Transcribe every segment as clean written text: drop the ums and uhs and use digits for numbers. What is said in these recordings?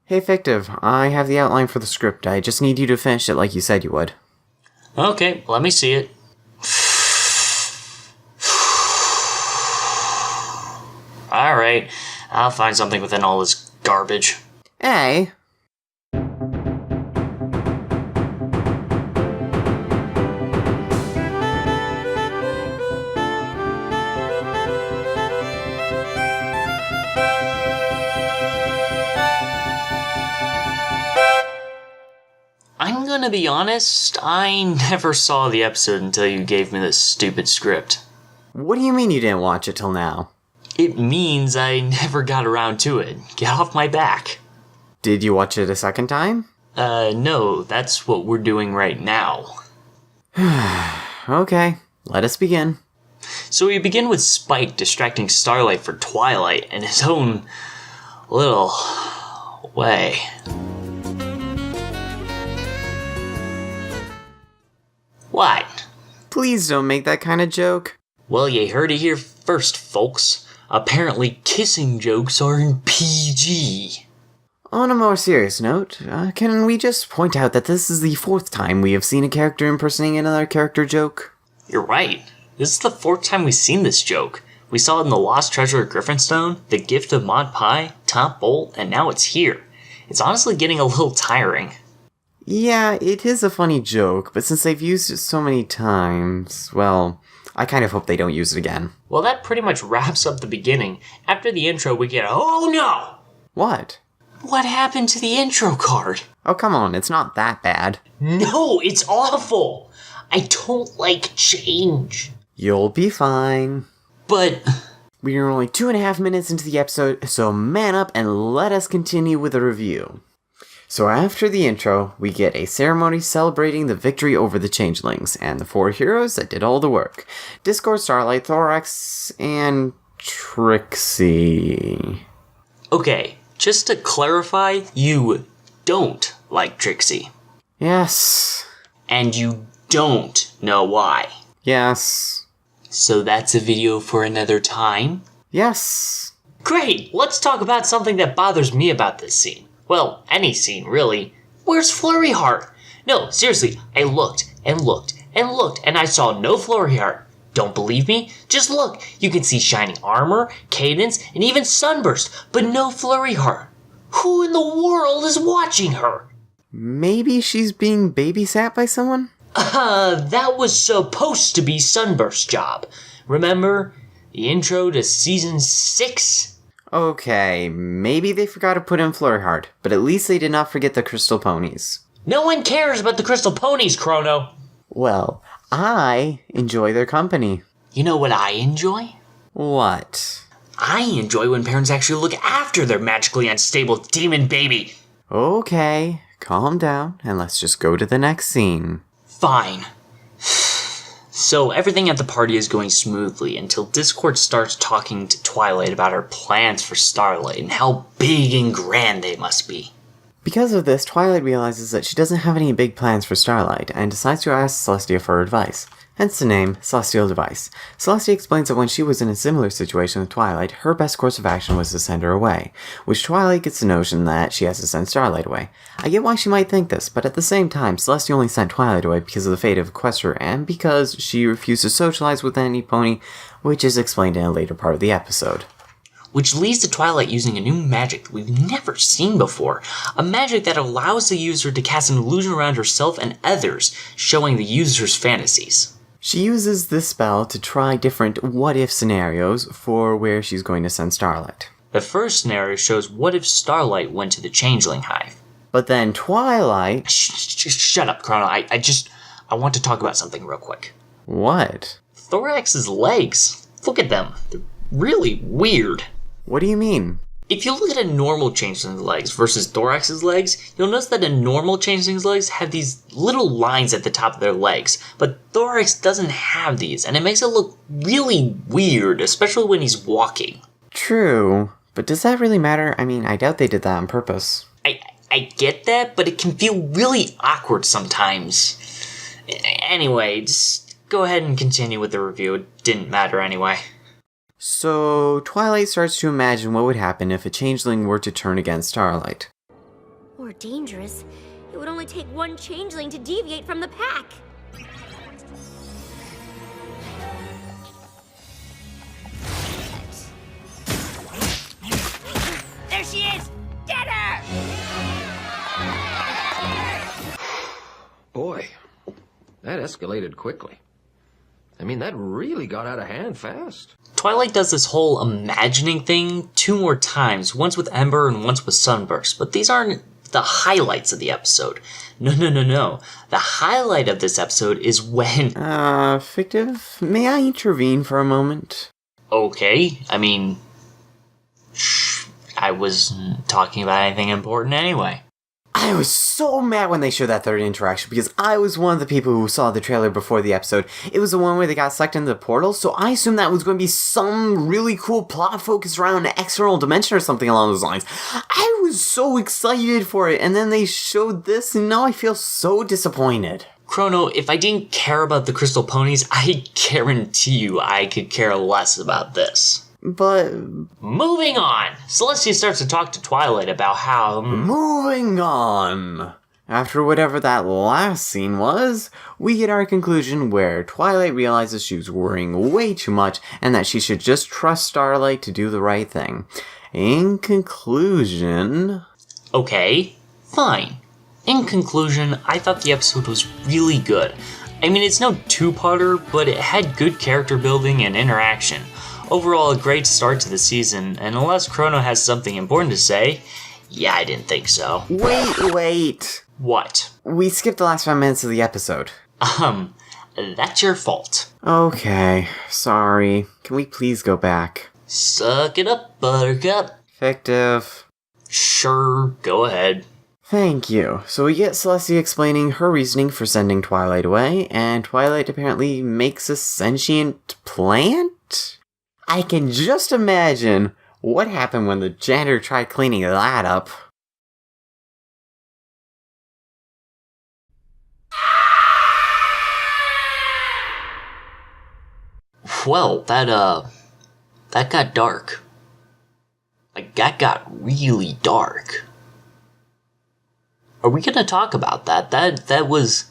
Hey Fictive, I have the outline for the script. I just need you to finish it like you said you would. Okay, let me see it. Alright, I'll find something within all this garbage. Hey! I'm gonna be honest, I never saw the episode until you gave me this stupid script. What do you mean you didn't watch it till now? It means I never got around to it. Get off my back. Did you watch it a second time? No, that's what we're doing right now. Okay, let us begin. So we begin with Spike distracting Starlight for Twilight in his own little way. What? Please don't make that kind of joke. Well, you heard it here first, folks. Apparently kissing jokes are in PG. On a more serious note, can we just point out that this is the fourth time we have seen a character impersonating another character joke? You're right. This is the fourth time we've seen this joke. We saw it in The Lost Treasure of Griffinstone, The Gift of Maud Pie, Top Bolt, and now it's here. It's honestly getting a little tiring. Yeah, it is a funny joke, but since they've used it so many times, well, I kind of hope they don't use it again. Well, that pretty much wraps up the beginning. After the intro, we get, oh no! What? What happened to the intro card? Oh, come on, it's not that bad. No, it's awful! I don't like change. You'll be fine. But We are only 2.5 minutes into the episode, so man up and let us continue with the review. So after the intro, we get a ceremony celebrating the victory over the Changelings, and the 4 heroes that did all the work. Discord, Starlight, Thorax, and Trixie. okay, just to clarify, you don't like Trixie. Yes. And you don't know why. Yes. So that's a video for another time? Yes. Great, let's talk about something that bothers me about this scene. Well, any scene, really. Where's Flurry Heart? No, seriously, I looked and looked and looked and I saw no Flurry Heart. Don't believe me? Just look. You can see Shining Armor, Cadence, and even Sunburst, but no Flurry Heart. Who in the world is watching her? Maybe she's being babysat by someone? That was supposed to be Sunburst's job. Remember the intro to Season 6? Okay, maybe they forgot to put in Flurry Heart, but at least they did not forget the Crystal Ponies. No one cares about the Crystal Ponies, Chrono. Well, I enjoy their company. You know what I enjoy? What? I enjoy when parents actually look after their magically unstable demon baby. Okay, calm down, and let's just go to the next scene. Fine. So everything at the party is going smoothly until Discord starts talking to Twilight about her plans for Starlight and how big and grand they must be. Because of this, Twilight realizes that she doesn't have any big plans for Starlight, and decides to ask Celestia for advice. Hence the name, Celestial Device. Celestia explains that when she was in a similar situation with Twilight, her best course of action was to send her away, which Twilight gets the notion that she has to send Starlight away. I get why she might think this, but at the same time, Celestia only sent Twilight away because of the fate of Equestria, and because she refused to socialize with any pony, which is explained in a later part of the episode. Which leads to Twilight using a new magic that we've never seen before. A magic that allows the user to cast an illusion around herself and others, showing the user's fantasies. She uses this spell to try different what-if scenarios for where she's going to send Starlight. The first scenario shows what if Starlight went to the Changeling Hive. But then Twilight... Shut up, Chrono. I want to talk about something real quick. What? Thorax's legs. Look at them. They're really weird. What do you mean? If you look at a normal changeling's legs versus Thorax's legs, you'll notice that a normal changeling's legs have these little lines at the top of their legs, but Thorax doesn't have these, and it makes it look really weird, especially when he's walking. True, but does that really matter? I mean, I doubt they did that on purpose. I get that, but it can feel really awkward sometimes. Anyway, just go ahead and continue with the review. It didn't matter anyway. So, Twilight starts to imagine what would happen if a changeling were to turn against Starlight. Or dangerous. It would only take one changeling to deviate from the pack. There she is! Get her! Boy, that escalated quickly. I mean, that really got out of hand fast. Twilight does this whole imagining thing 2 more times, once with Ember and once with Sunburst, but these aren't the highlights of the episode. No. The highlight of this episode is when... Fictive, may I intervene for a moment? Okay, I mean... I wasn't talking about anything important anyway. I was so mad when they showed that third interaction because I was one of the people who saw the trailer before the episode. It was the one where they got sucked into the portal, so I assumed that was going to be some really cool plot focused around an external dimension or something along those lines. I was so excited for it, and then they showed this, and now I feel so disappointed. Chrono, if I didn't care about the Crystal Ponies, I guarantee you I could care less about this. But... Moving on! Celestia starts to talk to Twilight about how... Moving on! After whatever that last scene was, we get our conclusion where Twilight realizes she was worrying way too much and that she should just trust Starlight to do the right thing. In conclusion... Okay, fine. In conclusion, I thought the episode was really good. I mean, it's no two-parter, but it had good character building and interaction. Overall, a great start to the season, and unless Chrono has something important to say, yeah, I didn't think so. Wait! What? We skipped the last 5 minutes of the episode. That's your fault. Okay, sorry. Can we please go back? Suck it up, Buttercup. Fictive. Sure, go ahead. Thank you. So we get Celestia explaining her reasoning for sending Twilight away, and Twilight apparently makes a sentient plant? I can just imagine what happened when the janitor tried cleaning that up. Well, that got dark. Like, that got really dark. Are we gonna talk about that? That was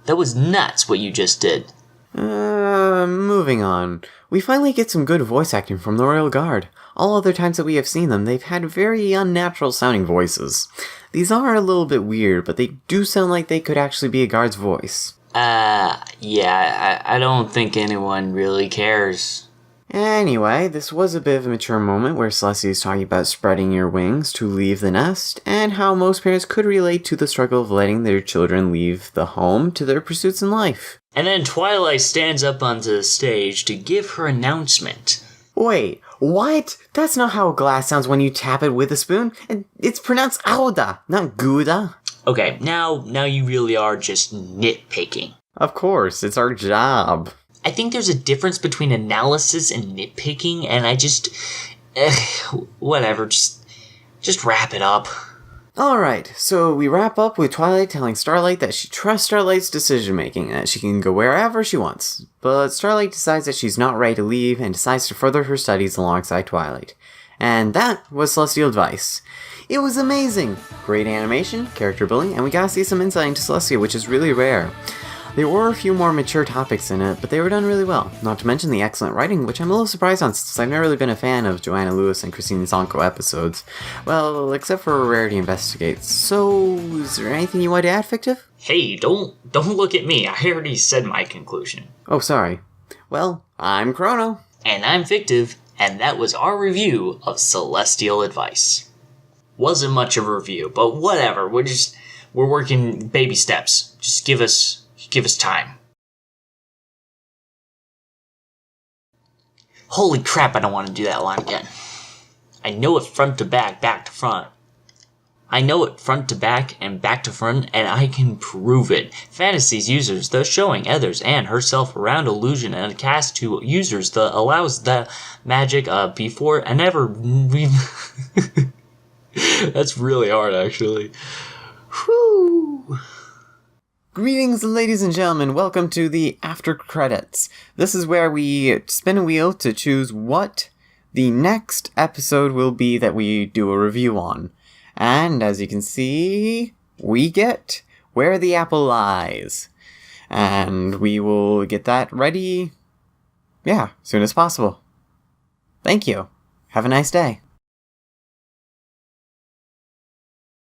nuts what you just did. Moving on. We finally get some good voice acting from the Royal Guard. All other times that we have seen them, they've had very unnatural sounding voices. These are a little bit weird, but they do sound like they could actually be a guard's voice. Yeah, I don't think anyone really cares. Anyway, this was a bit of a mature moment where Celestia is talking about spreading your wings to leave the nest, and how most parents could relate to the struggle of letting their children leave the home to their pursuits in life. And then Twilight stands up onto the stage to give her announcement. Wait, what? That's not how glass sounds when you tap it with a spoon. It's pronounced Auda, not Gouda. Okay, now you really are just nitpicking. Of course, it's our job. I think there's a difference between analysis and nitpicking, and I just... whatever, just wrap it up. Alright, so we wrap up with Twilight telling Starlight that she trusts Starlight's decision-making and that she can go wherever she wants. But Starlight decides that she's not ready to leave and decides to further her studies alongside Twilight. And that was Celestial Advice. It was amazing! Great animation, character building, and we got to see some insight into Celestia, which is really rare. There were a few more mature topics in it, but they were done really well. Not to mention the excellent writing, which I'm a little surprised on since I've never really been a fan of Joanna Lewis and Christine Zonko episodes. Well, except for Rarity Investigates. So, is there anything you want to add, Fictive? Hey, don't look at me. I already said my conclusion. Oh, sorry. Well, I'm Chrono. And I'm Fictive, and that was our review of Celestial Advice. Wasn't much of a review, but whatever. We're working baby steps. Just give us time. Holy crap, I don't want to do that line again. I know it front to back to front. I know it front to back and back to front, and I can prove it. Fantasies users, thus showing others and herself around illusion and a cast to users that allows the magic before and ever... That's really hard, actually. Whew. Greetings, ladies and gentlemen. Welcome to the After Credits. This is where we spin a wheel to choose what the next episode will be that we do a review on. And as you can see, we get Where the Apple Lies. And we will get that ready, as soon as possible. Thank you. Have a nice day.